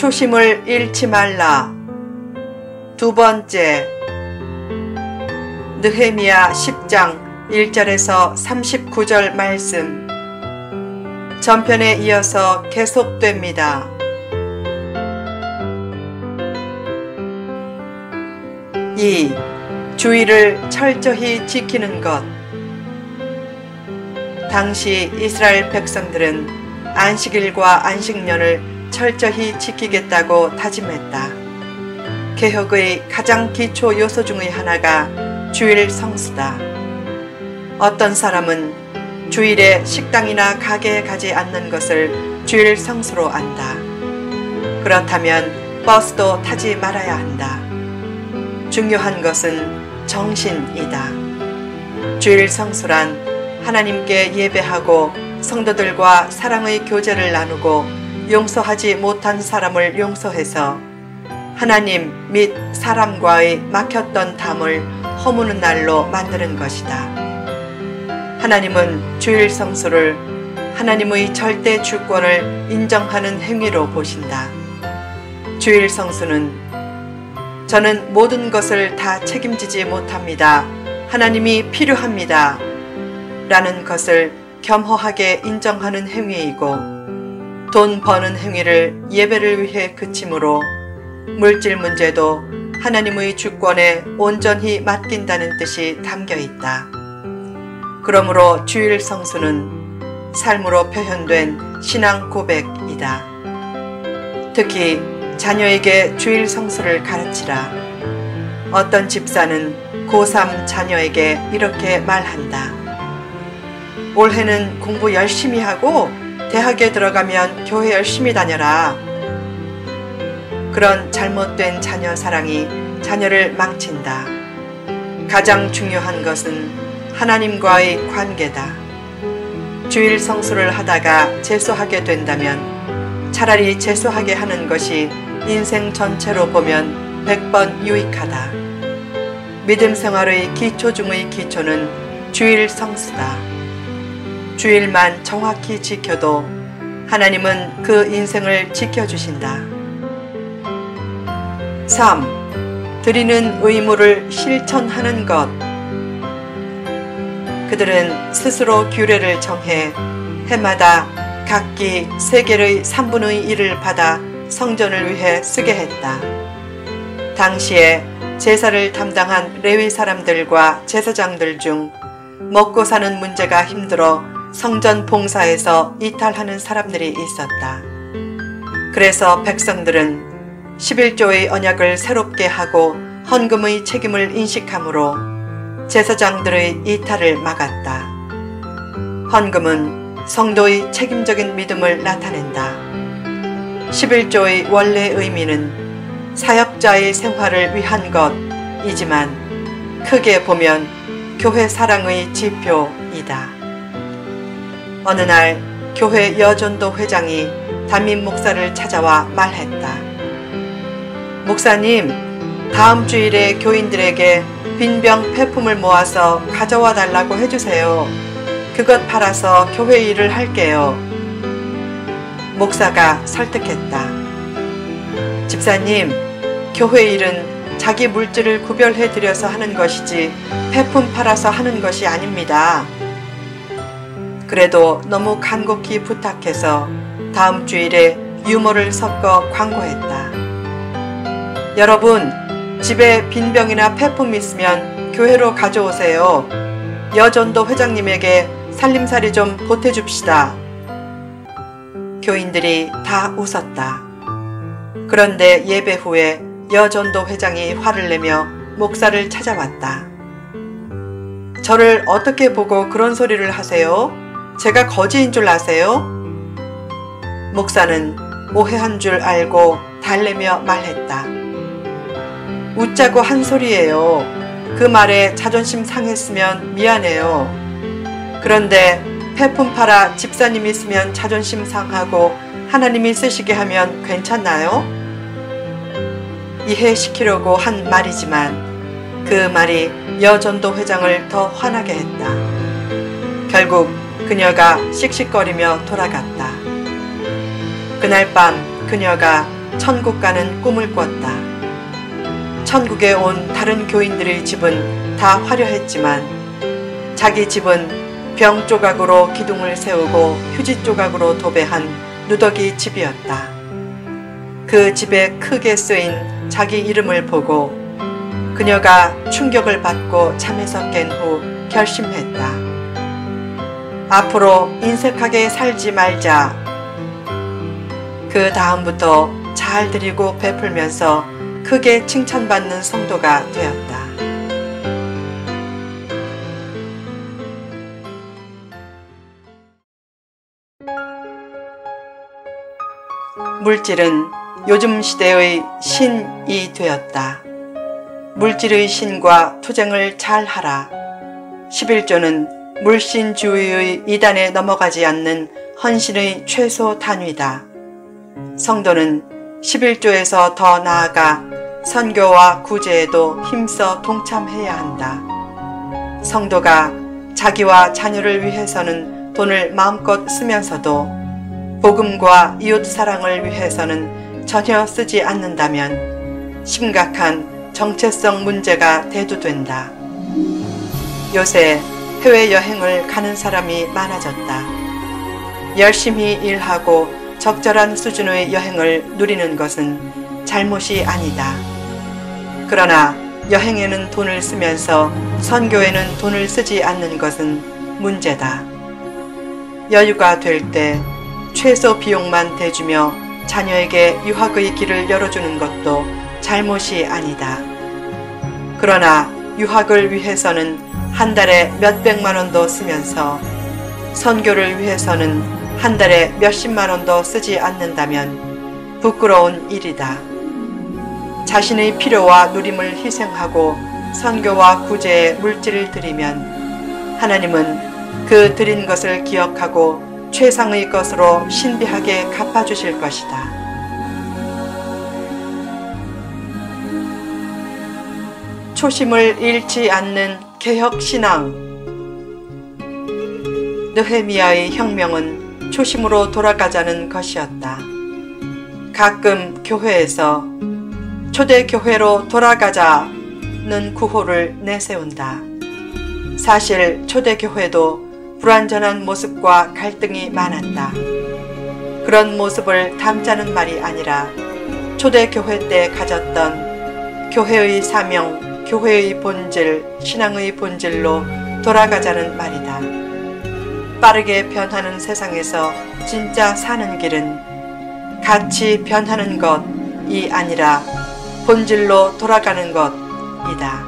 초심을 잃지 말라. 두 번째, 느헤미야 10장 1절에서 39절 말씀. 전편에 이어서 계속됩니다. 2. 주의를 철저히 지키는 것. 당시 이스라엘 백성들은 안식일과 안식년을 철저히 지키겠다고 다짐했다. 개혁의 가장 기초 요소 중의 하나가 주일 성수다. 어떤 사람은 주일에 식당이나 가게에 가지 않는 것을 주일 성수로 안다. 그렇다면 버스도 타지 말아야 한다. 중요한 것은 정신이다. 주일 성수란 하나님께 예배하고 성도들과 사랑의 교제를 나누고 용서하지 못한 사람을 용서해서 하나님 및 사람과의 막혔던 담을 허무는 날로 만드는 것이다. 하나님은 주일 성수를 하나님의 절대 주권을 인정하는 행위로 보신다. 주일 성수는 저는 모든 것을 다 책임지지 못합니다. 하나님이 필요합니다. 라는 것을 겸허하게 인정하는 행위이고, 돈 버는 행위를 예배를 위해 그치므로 물질 문제도 하나님의 주권에 온전히 맡긴다는 뜻이 담겨 있다. 그러므로 주일 성수는 삶으로 표현된 신앙 고백이다. 특히 자녀에게 주일 성수를 가르치라. 어떤 집사는 고3 자녀에게 이렇게 말한다. 올해는 공부 열심히 하고 대학에 들어가면 교회 열심히 다녀라. 그런 잘못된 자녀 사랑이 자녀를 망친다. 가장 중요한 것은 하나님과의 관계다. 주일 성수를 하다가 재수하게 된다면 차라리 재수하게 하는 것이 인생 전체로 보면 100번 유익하다. 믿음 생활의 기초 중의 기초는 주일 성수다. 주일만 정확히 지켜도 하나님은 그 인생을 지켜주신다. 3. 드리는 의무를 실천하는 것. 그들은 스스로 규례를 정해 해마다 각기 세겔의 3분의 1을 받아 성전을 위해 쓰게 했다. 당시에 제사를 담당한 레위 사람들과 제사장들 중 먹고 사는 문제가 힘들어 성전 봉사에서 이탈하는 사람들이 있었다. 그래서 백성들은 11조의 언약을 새롭게 하고 헌금의 책임을 인식하므로 제사장들의 이탈을 막았다. 헌금은 성도의 책임적인 믿음을 나타낸다. 11조의 원래 의미는 사역자의 생활을 위한 것이지만 크게 보면 교회 사랑의 지표이다. 어느 날 교회 여전도 회장이 담임 목사를 찾아와 말했다. 목사님, 다음 주일에 교인들에게 빈병 폐품을 모아서 가져와 달라고 해주세요. 그것 팔아서 교회 일을 할게요. 목사가 설득했다. 집사님, 교회 일은 자기 물질을 구별해 드려서 하는 것이지 폐품 팔아서 하는 것이 아닙니다. 그래도 너무 간곡히 부탁해서 다음 주일에 유머를 섞어 광고했다. 여러분, 집에 빈병이나 폐품 있으면 교회로 가져오세요. 여전도 회장님에게 살림살이 좀 보태줍시다. 교인들이 다 웃었다. 그런데 예배 후에 여전도 회장이 화를 내며 목사를 찾아왔다. 저를 어떻게 보고 그런 소리를 하세요? 제가 거지인 줄 아세요? 목사는 오해한 줄 알고 달래며 말했다. 웃자고 한 소리예요. 그 말에 자존심 상했으면 미안해요. 그런데 폐품 팔아 집사님 있으면 자존심 상하고 하나님이 쓰시게 하면 괜찮나요? 이해시키려고 한 말이지만 그 말이 여전도 회장을 더 화나게 했다. 결국 그녀가 씩씩거리며 돌아갔다. 그날 밤 그녀가 천국 가는 꿈을 꿨다. 천국에 온 다른 교인들의 집은 다 화려했지만 자기 집은 병 조각으로 기둥을 세우고 휴지 조각으로 도배한 누더기 집이었다. 그 집에 크게 쓰인 자기 이름을 보고 그녀가 충격을 받고 잠에서 깬 후 결심했다. 앞으로 인색하게 살지 말자. 그 다음부터 잘 드리고 베풀면서 크게 칭찬받는 성도가 되었다. 물질은 요즘 시대의 신이 되었다. 물질의 신과 투쟁을 잘 하라. 11조는 물신주의의 이단에 넘어가지 않는 헌신의 최소 단위다. 성도는 11조에서 더 나아가 선교와 구제에도 힘써 동참해야 한다. 성도가 자기와 자녀를 위해서는 돈을 마음껏 쓰면서도 복음과 이웃 사랑을 위해서는 전혀 쓰지 않는다면 심각한 정체성 문제가 대두된다. 요새 해외여행을 가는 사람이 많아졌다. 열심히 일하고 적절한 수준의 여행을 누리는 것은 잘못이 아니다. 그러나 여행에는 돈을 쓰면서 선교에는 돈을 쓰지 않는 것은 문제다. 여유가 될 때 최소 비용만 대주며 자녀에게 유학의 길을 열어주는 것도 잘못이 아니다. 그러나 유학을 위해서는 한 달에 몇백만 원도 쓰면서 선교를 위해서는 한 달에 몇십만 원도 쓰지 않는다면 부끄러운 일이다. 자신의 필요와 누림을 희생하고 선교와 구제에 물질을 드리면 하나님은 그 드린 것을 기억하고 최상의 것으로 신비하게 갚아주실 것이다. 초심을 잃지 않는 개혁신앙. 느헤미야의 혁명은 초심으로 돌아가자는 것이었다. 가끔 교회에서 초대교회로 돌아가자는 구호를 내세운다. 사실 초대교회도 불완전한 모습과 갈등이 많았다. 그런 모습을 담자는 말이 아니라 초대교회 때 가졌던 교회의 사명, 교회의 본질, 신앙의 본질로 돌아가자는 말이다. 빠르게 변하는 세상에서 진짜 사는 길은 같이 변하는 것이 아니라 본질로 돌아가는 것이다.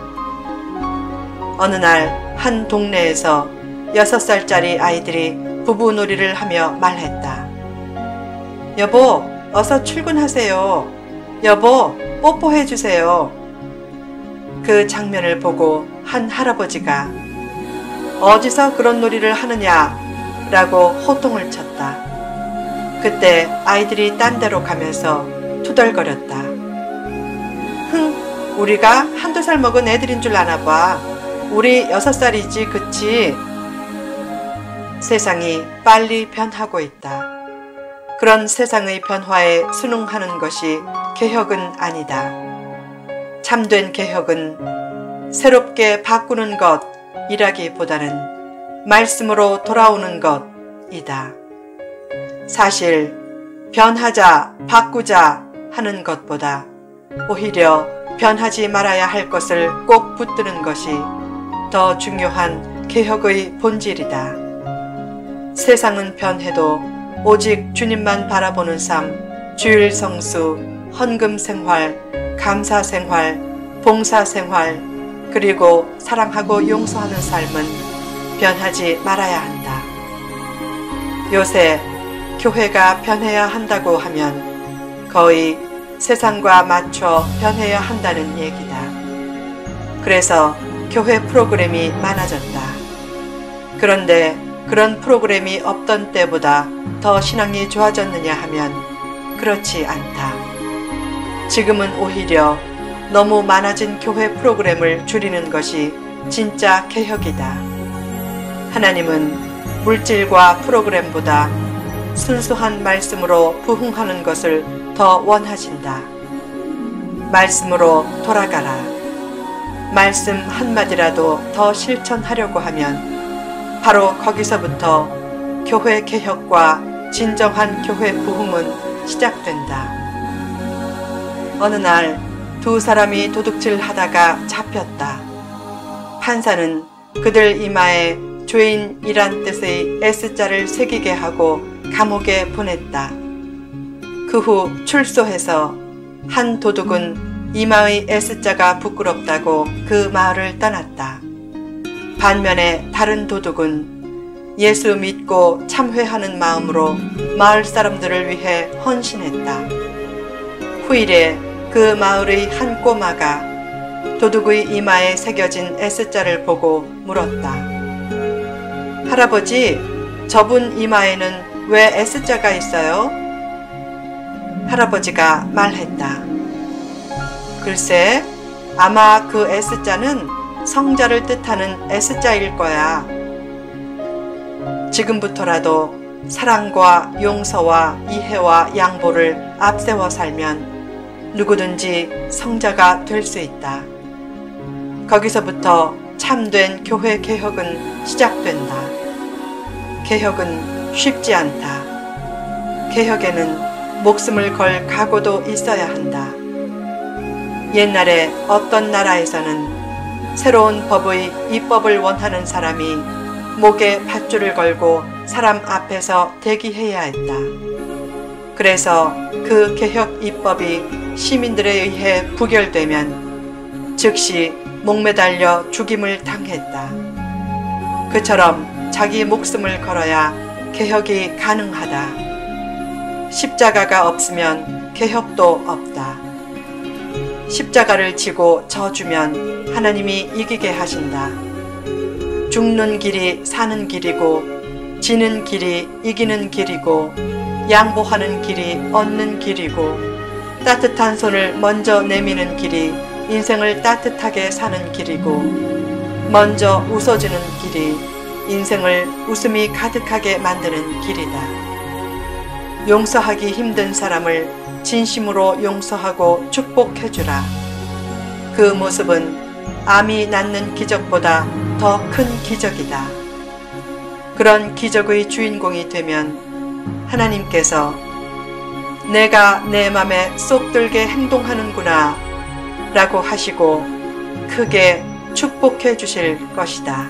어느 날 한 동네에서 6살짜리 아이들이 부부놀이를 하며 말했다. 여보, 어서 출근하세요. 여보, 뽀뽀해주세요. 그 장면을 보고 한 할아버지가 어디서 그런 놀이를 하느냐 라고 호통을 쳤다. 그때 아이들이 딴 데로 가면서 투덜거렸다. 흥, 우리가 한두 살 먹은 애들인 줄 아나 봐. 우리 6살이지, 그치? 세상이 빨리 변하고 있다. 그런 세상의 변화에 순응하는 것이 개혁은 아니다. 참된 개혁은 새롭게 바꾸는 것이라기보다는 말씀으로 돌아오는 것이다. 사실 변하자, 바꾸자 하는 것보다 오히려 변하지 말아야 할 것을 꼭 붙드는 것이 더 중요한 개혁의 본질이다. 세상은 변해도 오직 주님만 바라보는 삶, 주일 성수, 헌금 생활, 감사 생활, 봉사 생활, 그리고 사랑하고 용서하는 삶은 변하지 말아야 한다. 요새 교회가 변해야 한다고 하면 거의 세상과 맞춰 변해야 한다는 얘기다. 그래서 교회 프로그램이 많아졌다. 그런데 그런 프로그램이 없던 때보다 더 신앙이 좋아졌느냐 하면 그렇지 않다. 지금은 오히려 너무 많아진 교회 프로그램을 줄이는 것이 진짜 개혁이다. 하나님은 물질과 프로그램보다 순수한 말씀으로 부흥하는 것을 더 원하신다. 말씀으로 돌아가라. 말씀 한마디라도 더 실천하려고 하면 바로 거기서부터 교회 개혁과 진정한 교회 부흥은 시작된다. 어느 날 두 사람이 도둑질 하다가 잡혔다. 판사는 그들 이마에 죄인이란 뜻의 S자를 새기게 하고 감옥에 보냈다. 그 후 출소해서 한 도둑은 이마의 S자가 부끄럽다고 그 마을을 떠났다. 반면에 다른 도둑은 예수 믿고 참회하는 마음으로 마을 사람들을 위해 헌신했다. 후일에 그 마을의 한 꼬마가 도둑의 이마에 새겨진 S자를 보고 물었다. 할아버지, 저분 이마에는 왜 S자가 있어요? 할아버지가 말했다. 글쎄, 아마 그 S자는 성자를 뜻하는 S자일 거야. 지금부터라도 사랑과 용서와 이해와 양보를 앞세워 살면 누구든지 성자가 될 수 있다. 거기서부터 참된 교회 개혁은 시작된다. 개혁은 쉽지 않다. 개혁에는 목숨을 걸 각오도 있어야 한다. 옛날에 어떤 나라에서는 새로운 법의 입법을 원하는 사람이 목에 밧줄을 걸고 사람 앞에서 대기해야 했다. 그래서 그 개혁 입법이 시민들에 의해 부결되면 즉시 목매달려 죽임을 당했다. 그처럼 자기 목숨을 걸어야 개혁이 가능하다. 십자가가 없으면 개혁도 없다. 십자가를 지고 져주면 하나님이 이기게 하신다. 죽는 길이 사는 길이고 지는 길이 이기는 길이고 양보하는 길이 얻는 길이고 따뜻한 손을 먼저 내미는 길이 인생을 따뜻하게 사는 길이고 먼저 웃어주는 길이 인생을 웃음이 가득하게 만드는 길이다. 용서하기 힘든 사람을 진심으로 용서하고 축복해주라. 그 모습은 암이 낫는 기적보다 더 큰 기적이다. 그런 기적의 주인공이 되면 하나님께서 내가 내 맘에 쏙 들게 행동하는구나 라고 하시고 크게 축복해 주실 것이다.